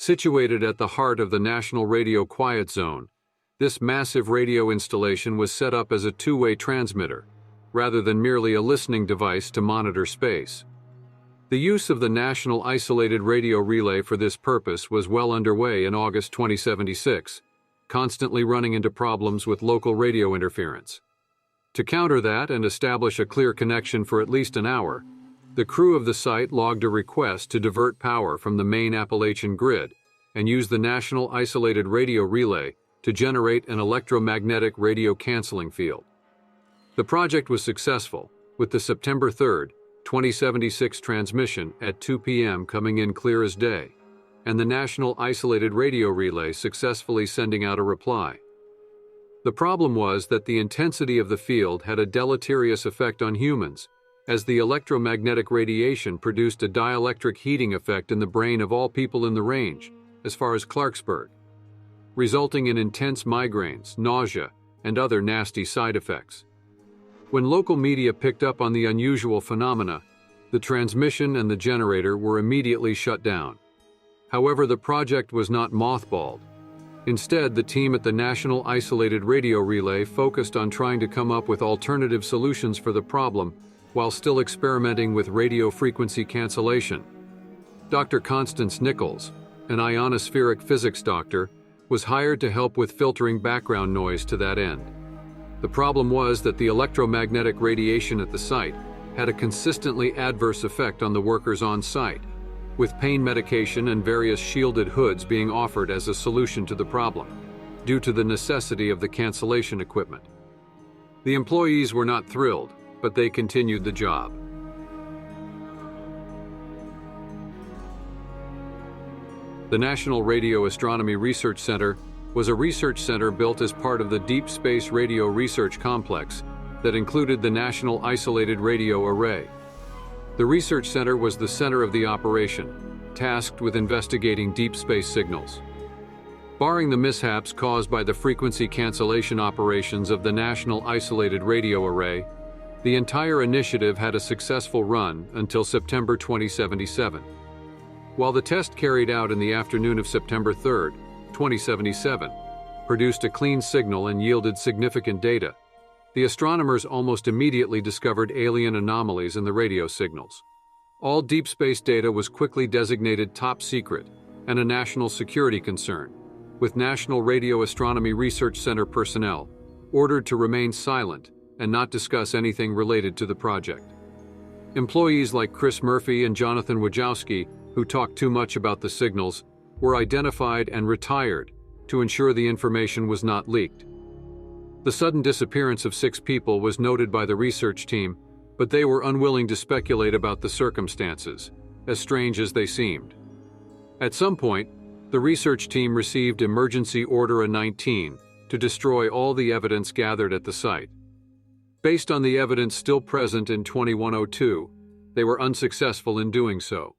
Situated at the heart of the National Radio Quiet Zone, this massive radio installation was set up as a two-way transmitter, rather than merely a listening device to monitor space. The use of the National Isolated Radio Relay for this purpose was well underway in August 2076, constantly running into problems with local radio interference. To counter that and establish a clear connection for at least an hour, the crew of the site logged a request to divert power from the main Appalachian grid and use the National Isolated Radio Relay to generate an electromagnetic radio canceling field. The project was successful, with the September 3, 2076 transmission at 2 p.m. coming in clear as day, and the National Isolated Radio Relay successfully sending out a reply. The problem was that the intensity of the field had a deleterious effect on humans, as the electromagnetic radiation produced a dielectric heating effect in the brain of all people in the range, as far as Clarksburg, resulting in intense migraines, nausea, and other nasty side effects. When local media picked up on the unusual phenomena, the transmission and the generator were immediately shut down. However, the project was not mothballed. Instead, the team at the National Isolated Radio Relay focused on trying to come up with alternative solutions for the problem while still experimenting with radio frequency cancellation. Dr. Constance Nichols, an ionospheric physics doctor, was hired to help with filtering background noise to that end. The problem was that the electromagnetic radiation at the site had a consistently adverse effect on the workers on site, with pain medication and various shielded hoods being offered as a solution to the problem, due to the necessity of the cancellation equipment. The employees were not thrilled, but they continued the job. The National Radio Astronomy Research Center was a research center built as part of the Deep Space Radio Research Complex that included the National Isolated Radio Array. The research center was the center of the operation, tasked with investigating deep space signals. Barring the mishaps caused by the frequency cancellation operations of the National Isolated Radio Array, the entire initiative had a successful run until September 2077. While the test carried out in the afternoon of September 3, 2077, produced a clean signal and yielded significant data, the astronomers almost immediately discovered alien anomalies in the radio signals. All deep space data was quickly designated top secret and a national security concern, with National Radio Astronomy Research Center personnel ordered to remain silent and not discuss anything related to the project. Employees like Chris Murphy and Jonathan Wojcicki, who talked too much about the signals, were identified and retired to ensure the information was not leaked. The sudden disappearance of 6 people was noted by the research team, but they were unwilling to speculate about the circumstances, as strange as they seemed. At some point, the research team received Emergency Order 19 to destroy all the evidence gathered at the site. Based on the evidence still present in 2102, they were unsuccessful in doing so.